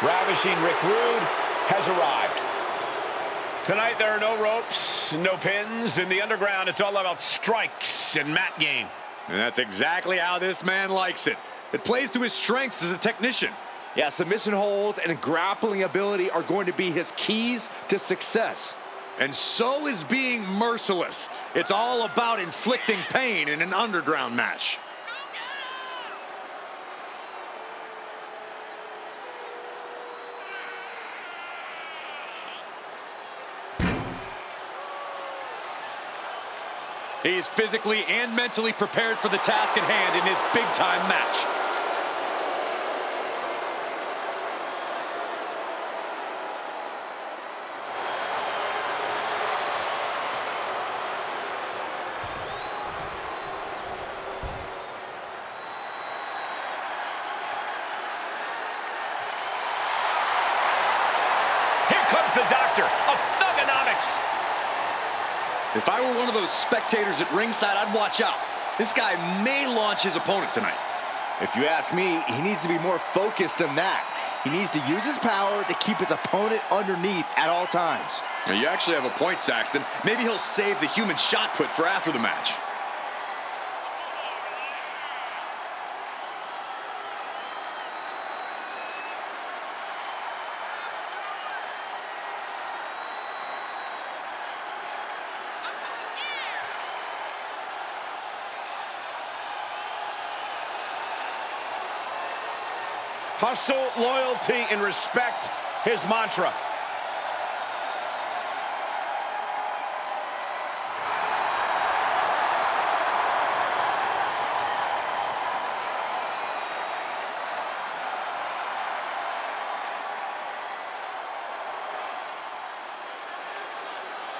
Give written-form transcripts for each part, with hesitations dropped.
Ravishing Rick Rude has arrived. Tonight there are no ropes, no pins. In the underground, it's all about strikes and mat game. And that's exactly how this man likes it. It plays to his strengths as a technician. Yeah, submission holds and grappling ability are going to be his keys to success. And so is being merciless. It's all about inflicting pain in an underground match. He is physically and mentally prepared for the task at hand in his big-time match. Here comes the doctor of thugonomics. If I were one of those spectators at ringside, I'd watch out. This guy may launch his opponent tonight. If you ask me, he needs to be more focused than that. He needs to use his power to keep his opponent underneath at all times. Now, you actually have a point, Saxton. Maybe he'll save the human shot put for after the match. Hustle, loyalty, and respect, his mantra.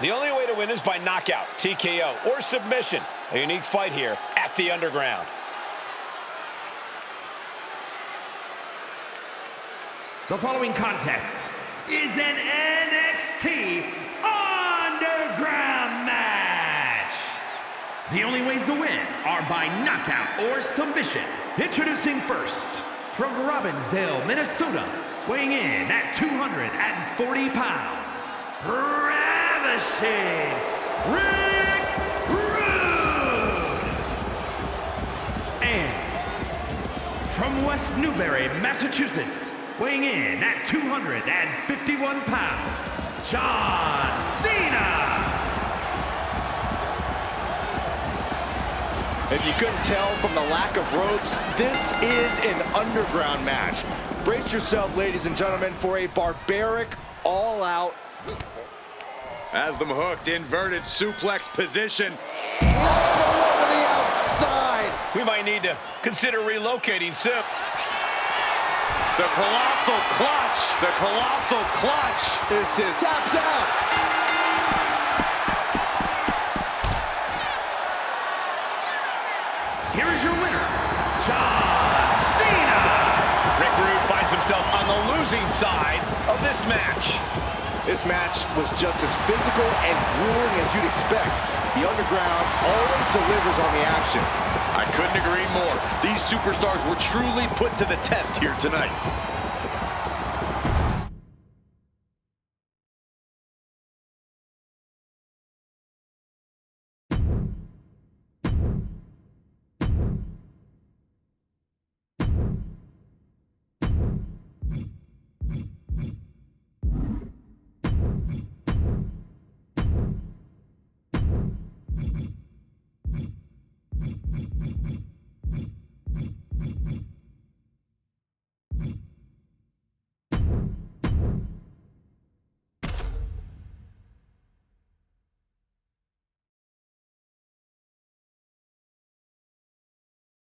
The only way to win is by knockout, TKO, or submission. A unique fight here at the Underground. The following contest is an NXT Underground match. The only ways to win are by knockout or submission. Introducing first, from Robbinsdale, Minnesota, weighing in at 240 pounds, Ravishing Rick Rude. And from West Newbury, Massachusetts, weighing in at 251 pounds, John Cena. If you couldn't tell from the lack of ropes, this is an underground match. Brace yourself, ladies and gentlemen, for a barbaric, all-out. Has them hooked, inverted suplex position. Over the outside. We might need to consider relocating Sip. The colossal clutch. The colossal clutch. This is taps out. Here is your winner, John Cena. Rick Rude finds himself on the losing side of this match. This match was just as physical and grueling as you'd expect. The Underground always delivers on the action. I couldn't agree more. These superstars were truly put to the test here tonight.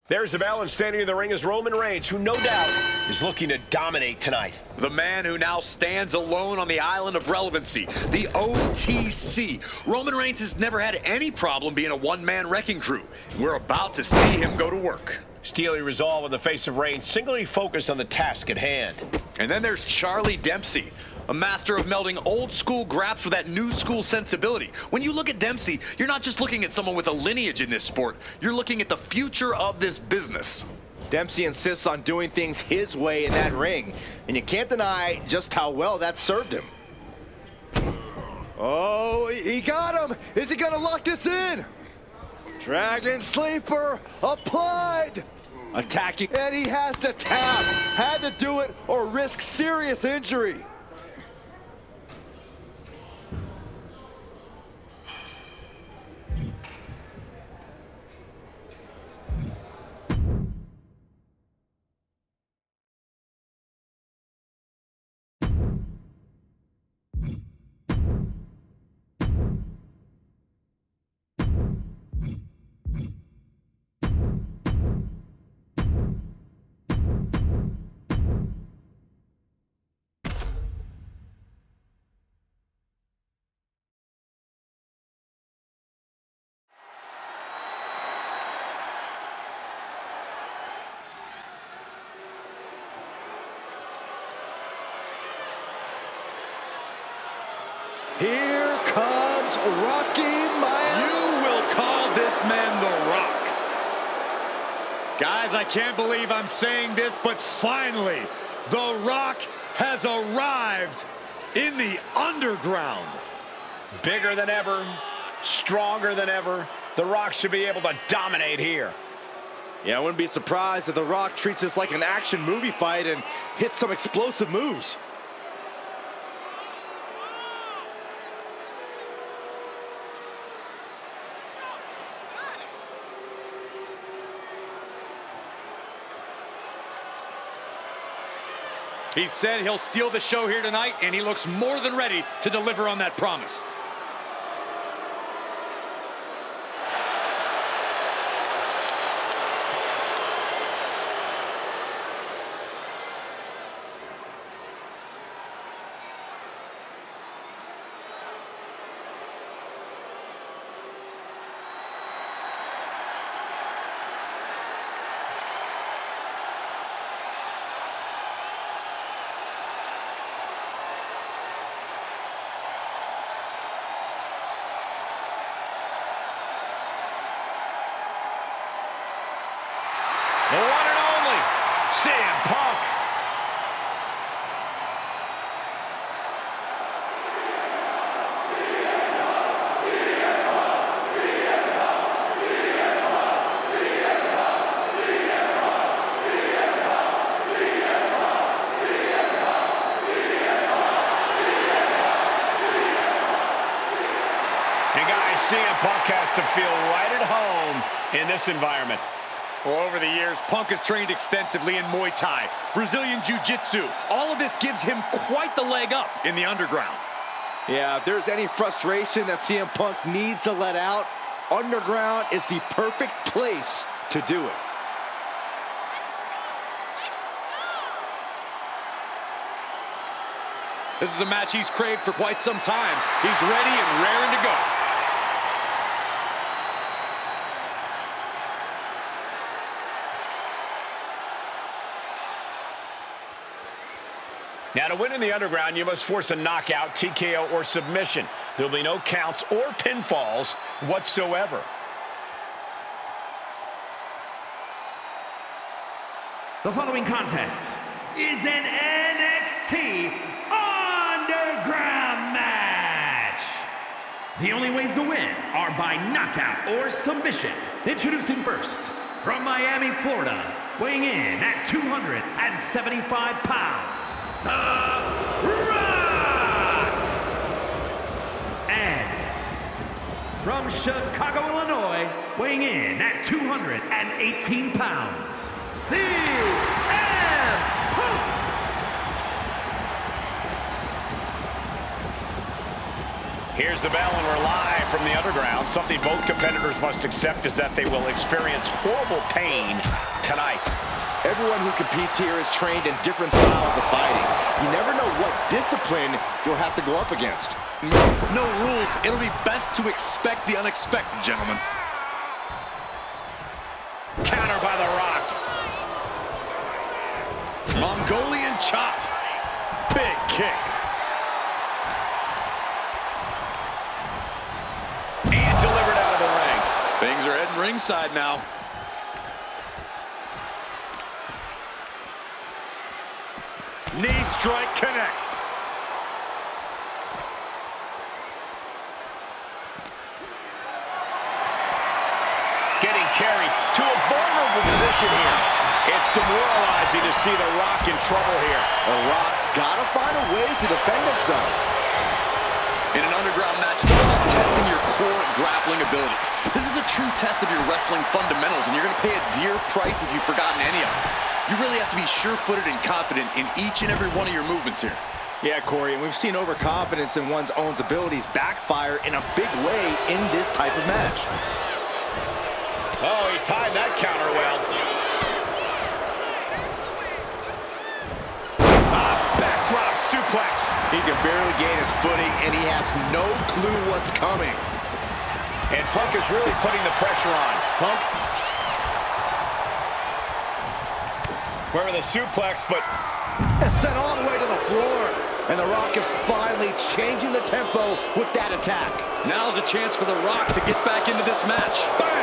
There's the balance. Standing in the ring is Roman Reigns, who no doubt is looking to dominate tonight. The man who now stands alone on the island of relevancy, the OTC. Roman Reigns has never had any problem being a one-man wrecking crew. We're about to see him go to work. Steely resolve in the face of Reigns, singly focused on the task at hand. And then there's Charlie Dempsey, a master of melding old school graps with that new school sensibility. When you look at Dempsey, you're not just looking at someone with a lineage in this sport. You're looking at the future of this business. Dempsey insists on doing things his way in that ring, and you can't deny just how well that served him. Oh, he got him! Is he gonna lock this in? Dragon Sleeper applied! Attacking, and he has to tap. Had to do it or risk serious injury. Here comes Rocky Miami. You will call this man The Rock. Guys, I can't believe I'm saying this, but finally, The Rock has arrived in the underground. Bigger than ever, stronger than ever. The Rock should be able to dominate here. Yeah, I wouldn't be surprised if The Rock treats this like an action movie fight and hits some explosive moves. He said he'll steal the show here tonight, and he looks more than ready to deliver on that promise. The one and only CM Punk. And guys, CM Punk has to feel right at home in this environment. Well, over the years, Punk has trained extensively in Muay Thai, Brazilian Jiu-Jitsu. All of this gives him quite the leg up in the underground. Yeah, if there's any frustration that CM Punk needs to let out, underground is the perfect place to do it. This is a match he's craved for quite some time. He's ready and raring to go. Now, to win in the underground, you must force a knockout, TKO, or submission. There'll be no counts or pinfalls whatsoever. The following contest is an NXT Underground match. The only ways to win are by knockout or submission. Introducing first, from Miami, Florida, weighing in at 275 pounds, The Rock! And from Chicago, Illinois, weighing in at 218 pounds, CM Punk! Here's the bell, and we're live from the underground. Something both competitors must accept is that they will experience horrible pain tonight. Everyone who competes here is trained in different styles of fighting. You never know what discipline you'll have to go up against. No rules. It'll be best to expect the unexpected, gentlemen. Counter by The Rock. Mongolian chop. Big kick. And delivered out of the ring. Things are heading ringside now. Knee strike connects. Getting carried to a vulnerable position here. It's demoralizing to see The Rock in trouble here. The Rock's got to find a way to defend himself. In an underground match, it's all about testing your core grappling abilities. This is a true test of your wrestling fundamentals, and you're going to pay a dear price if you've forgotten any of them. You really have to be sure-footed and confident in each and every one of your movements here. Yeah, Corey, and we've seen overconfidence in one's own abilities backfire in a big way in this type of match. Oh, he timed that counter well. Backdrop suplex. He can barely gain his footing, and he has no clue what's coming. And Punk is really putting the pressure on. Punk. Where the suplex, but It's sent all the way to the floor. And The Rock is finally changing the tempo with that attack. Now's a chance for The Rock to get back into this match. Bam!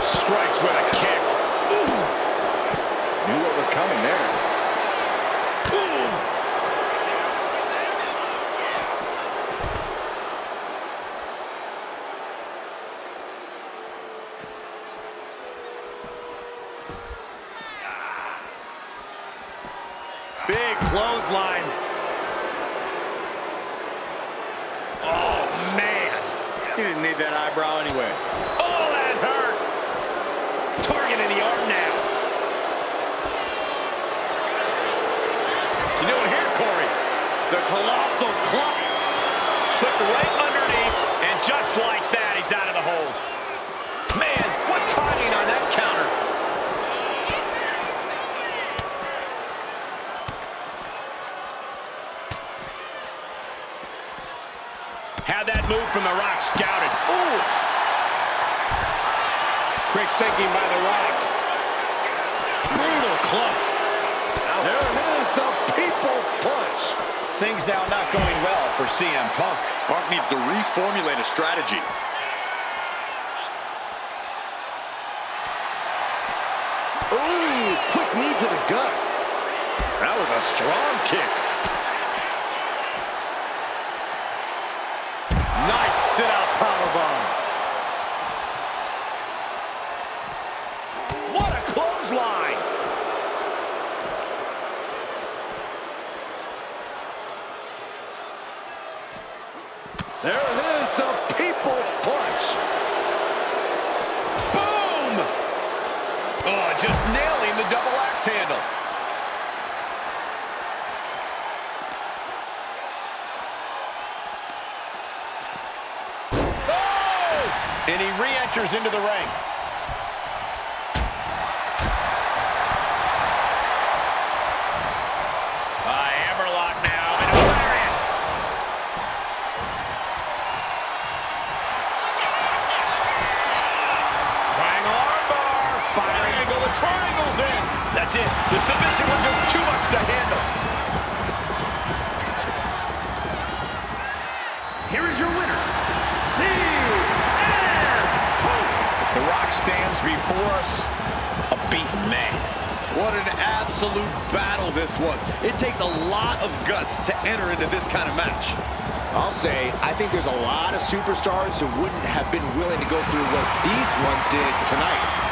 strikes with a kick. Ooh. Knew what was coming there. Ooh. Big clothesline. Oh, man. He didn't need that eyebrow anyway. Oh, that hurt. Targeting the arm now. You doing here, Corey? The colossal club. Slipped right underneath, and just like that, he's out of the hold. Man, what timing on that counter. Had that move from The Rock scouted. Ooh! Quick thinking by The Rock. Brutal club. There it is, the people's punch. Things now not going well for CM Punk. Punk needs to reformulate a strategy. Ooh, quick knee to the gut. That was a strong kick. Nice sit-out powerbomb. What a clothesline! There it is, the people's punch. Boom! Oh, just nailing the double axe handle. Oh! And he re-enters into the ring. Hammerlock now, and a lariat. Triangle armbar. Fire angle, the triangle's in. That's it. The submission was just too much to handle. Here is your winner, CM Punk. The Rock stands before us, a beaten man. What an absolute battle this was. It takes a lot of guts to enter into this kind of match. I'll say, I think there's a lot of superstars who wouldn't have been willing to go through what these ones did tonight.